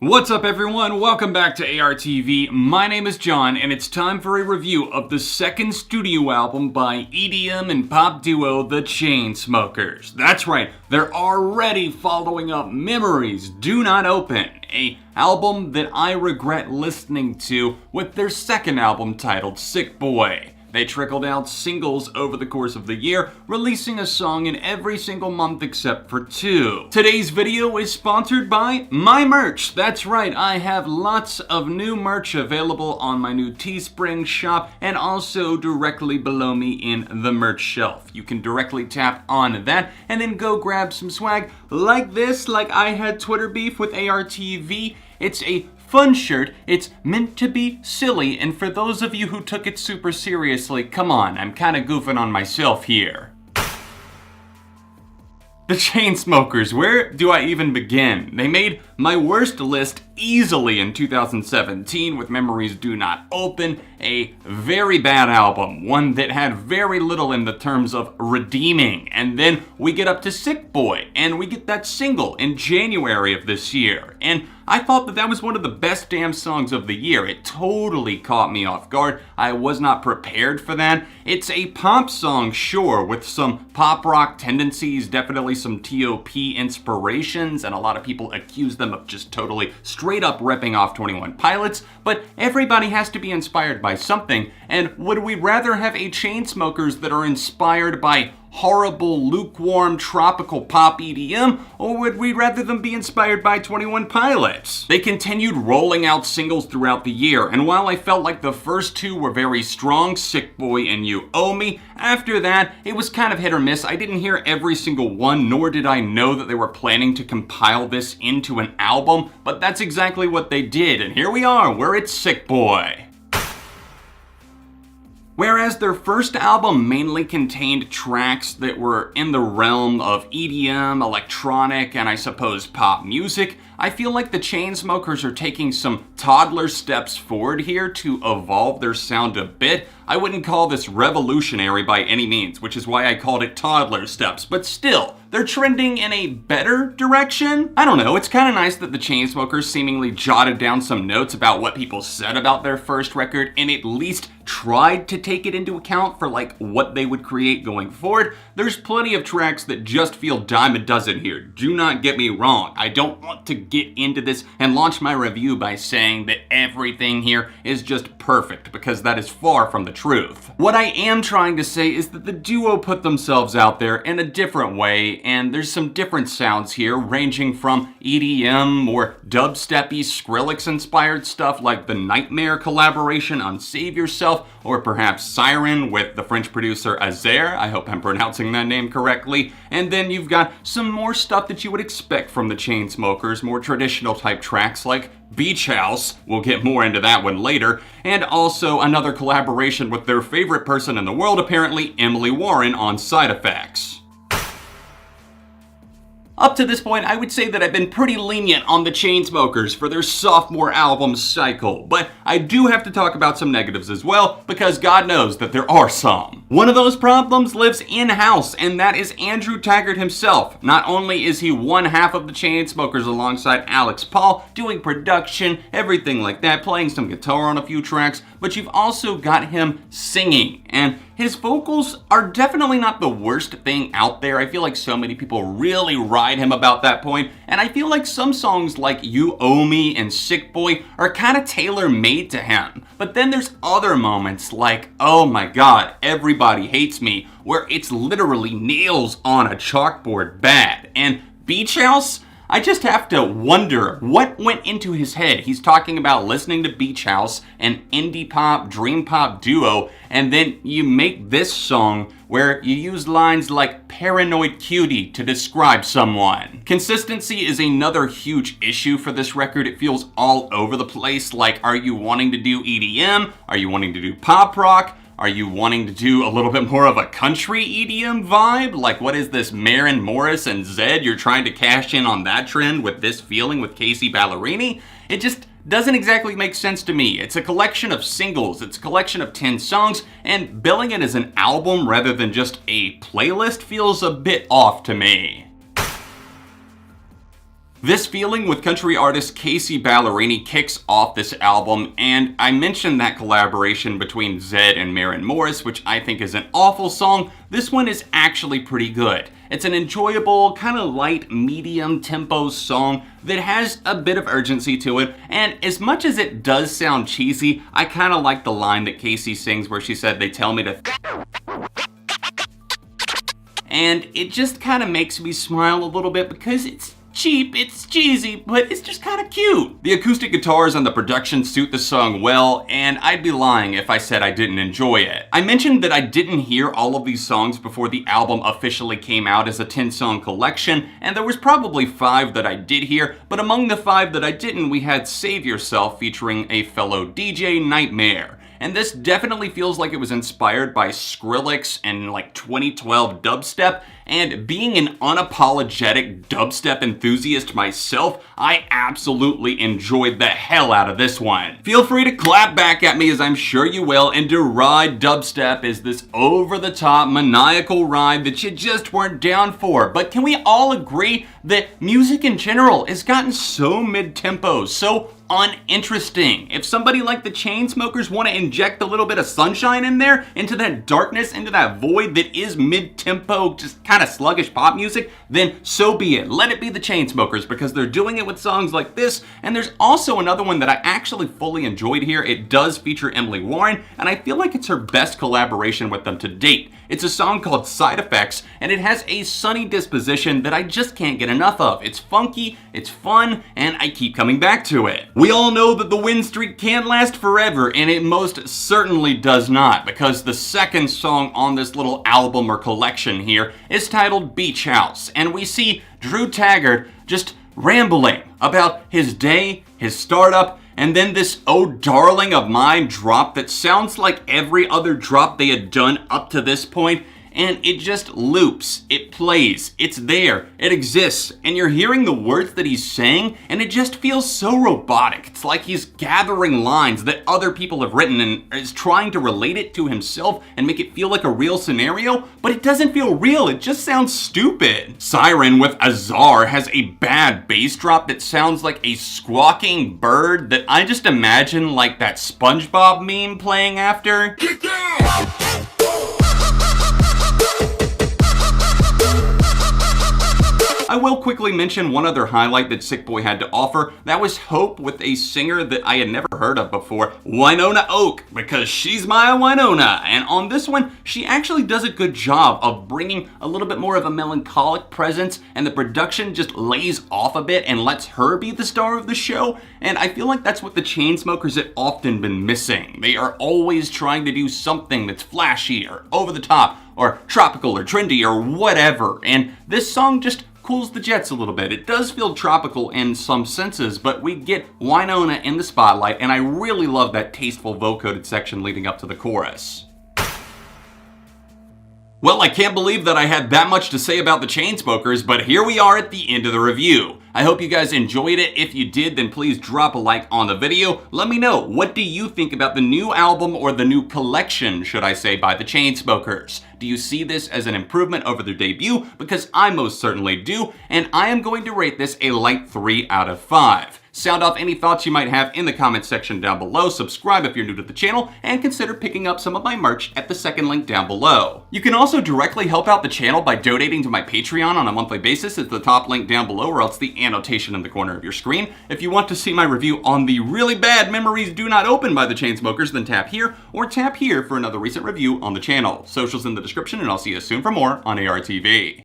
What's up everyone, welcome back to ARTV. My name is John and it's time for a review of the second studio album by EDM and pop duo the Chainsmokers. That's right, they're already following up Memories Do Not Open, a album that I regret listening to, with their second album titled Sick Boy. They trickled out singles over the course of the year, releasing a song in every single month except for 2. Today's video is sponsored by my merch. That's right, I have lots of new merch available on my new Teespring shop and also directly below me in the merch shelf. You can directly tap on that and then go grab some swag like this, like I had Twitter beef with ARTV. It's a fun shirt, it's meant to be silly, and for those of you who took it super seriously, come on, I'm kinda goofing on myself here. The Chainsmokers, where do I even begin? They made my worst list easily in 2017 with Memories Do Not Open, a very bad album, one that had very little in the terms of redeeming. And then we get up to Sick Boy, and we get that single in January of this year. And I thought that that was one of the best damn songs of the year. It totally caught me off guard. I was not prepared for that. It's a pop song, sure, with some pop rock tendencies, definitely some T.O.P. inspirations, and a lot of people accuse them of just totally straight up ripping off 21 Pilots, but everybody has to be inspired by something, and would we rather have a Chainsmokers that are inspired by horrible, lukewarm, tropical pop EDM, or would we rather them be inspired by 21 Pilots? They continued rolling out singles throughout the year, and while I felt like the first two were very strong, Sick Boy and You Owe Me, after that, it was kind of hit or miss. I didn't hear every single one, nor did I know that they were planning to compile this into an album, but that's exactly what they did, and here we are, where it's Sick Boy. Whereas their first album mainly contained tracks that were in the realm of EDM, electronic, and I suppose pop music, I feel like the Chainsmokers are taking some toddler steps forward here to evolve their sound a bit. I wouldn't call this revolutionary by any means, which is why I called it toddler steps, but still, they're trending in a better direction? I don't know, it's kinda nice that the Chainsmokers seemingly jotted down some notes about what people said about their first record and at least tried to take it into account for like what they would create going forward. There's plenty of tracks that just feel dime a dozen here. Do not get me wrong. I don't want to get into this and launch my review by saying that everything here is just perfect, because that is far from the truth. What I am trying to say is that the duo put themselves out there in a different way, and there's some different sounds here, ranging from EDM or dubsteppy Skrillex-inspired stuff like the Nightmare collaboration on Save Yourself, or perhaps Siren with the French producer Aazar, I hope I'm pronouncing that name correctly, and then you've got some more stuff that you would expect from the Chainsmokers, more traditional type tracks like Beach House, we'll get more into that one later, and also another collaboration with their favorite person in the world apparently, Emily Warren, on Side Effects. Up to this point, I would say that I've been pretty lenient on the Chainsmokers for their sophomore album cycle, but I do have to talk about some negatives as well, because God knows that there are some. One of those problems lives in-house, and that is Andrew Taggart himself. Not only is he one half of the Chainsmokers alongside Pall, doing production, everything like that, playing some guitar on a few tracks, but you've also got him singing, and his vocals are definitely not the worst thing out there. I feel like so many people really ride him about that point, and I feel like some songs like You Owe Me and Sick Boy are kind of tailor-made to him. But then there's other moments like, oh my god, Everybody Hates Me, where it's literally nails on a chalkboard bad. And Beach House? I just have to wonder what went into his head. He's talking about listening to Beach House, an indie pop, dream pop duo, and then you make this song where you use lines like paranoid cutie to describe someone. Consistency is another huge issue for this record. It feels all over the place. Like, are you wanting to do EDM? Are you wanting to do pop rock? Are you wanting to do a little bit more of a country EDM vibe? Like, what is this, Maren Morris and Zedd? You're trying to cash in on that trend with this feeling with Kelsea Ballerini? It just doesn't exactly make sense to me. It's a collection of singles, it's a collection of 10 songs, and billing it as an album rather than just a playlist feels a bit off to me. This feeling with country artist Kelsea Ballerini kicks off this album, and I mentioned that collaboration between Zedd and Maren Morris, which I think is an awful song. This one is actually pretty good. It's an enjoyable, kind of light, medium tempo song that has a bit of urgency to it, and as much as it does sound cheesy, I kind of like the line that Kelsea sings where she said, "They tell me to..." And it just kind of makes me smile a little bit because it's cheap, it's cheesy, but it's just kind of cute. The acoustic guitars and the production suit the song well, and I'd be lying if I said I didn't enjoy it. I mentioned that I didn't hear all of these songs before the album officially came out as a 10-song collection, and there was probably 5 that I did hear, but among the 5 that I didn't, we had Save Yourself featuring a fellow DJ, Nightmare. And this definitely feels like it was inspired by Skrillex and like 2012 dubstep, and being an unapologetic dubstep enthusiast myself, I absolutely enjoyed the hell out of this one. Feel free to clap back at me, as I'm sure you will, and deride dubstep as this over-the-top maniacal ride that you just weren't down for. But can we all agree that music in general has gotten so mid-tempo, so uninteresting? If somebody like the Chainsmokers want to inject a little bit of sunshine in there, into that darkness, into that void that is mid-tempo, just kind of sluggish pop music, then so be it. Let it be the Chainsmokers, because they're doing it with songs like this. And there's also another one that I actually fully enjoyed here. It does feature Emily Warren, and I feel like it's her best collaboration with them to date. It's a song called Side Effects, and it has a sunny disposition that I just can't get enough of. It's funky, it's fun, and I keep coming back to it. We all know that the win streak can't last forever, and it most certainly does not, because the second song on this little album or collection here is titled Beach House, and we see Drew Taggart just rambling about his day, his startup, and then this "Oh Darling of Mine" drop that sounds like every other drop they had done up to this point, and it just loops, it plays, it's there, it exists, and you're hearing the words that he's saying, and it just feels so robotic. It's like he's gathering lines that other people have written and is trying to relate it to himself and make it feel like a real scenario, but it doesn't feel real, it just sounds stupid. Siren with Aazar has a bad bass drop that sounds like a squawking bird that I just imagine like that SpongeBob meme playing after. Get down! I will quickly mention one other highlight that Sick Boy had to offer. That was Hope with a singer that I had never heard of before, Winona Oak, because she's my Winona. And on this one, she actually does a good job of bringing a little bit more of a melancholic presence, and the production just lays off a bit and lets her be the star of the show. And I feel like that's what the Chainsmokers have often been missing. They are always trying to do something that's flashy or over the top or tropical or trendy or whatever. And this song just cools the jets a little bit. It does feel tropical in some senses, but we get Winona in the spotlight, and I really love that tasteful vocoded section leading up to the chorus. Well, I can't believe that I had that much to say about the Chainsmokers, but here we are at the end of the review. I hope you guys enjoyed it. If you did, then please drop a like on the video. Let me know, what do you think about the new album, or the new collection, should I say, by the Chainsmokers? Do you see this as an improvement over their debut? Because I most certainly do, and I am going to rate this a light 3 out of 5. Sound off any thoughts you might have in the comments section down below, subscribe if you're new to the channel, and consider picking up some of my merch at the second link down below. You can also directly help out the channel by donating to my Patreon on a monthly basis at the top link down below, or else the annotation in the corner of your screen. If you want to see my review on the really bad Memories Do Not Open by the Chainsmokers, then tap here, or tap here for another recent review on the channel. Socials in the description, and I'll see you soon for more on ARTV.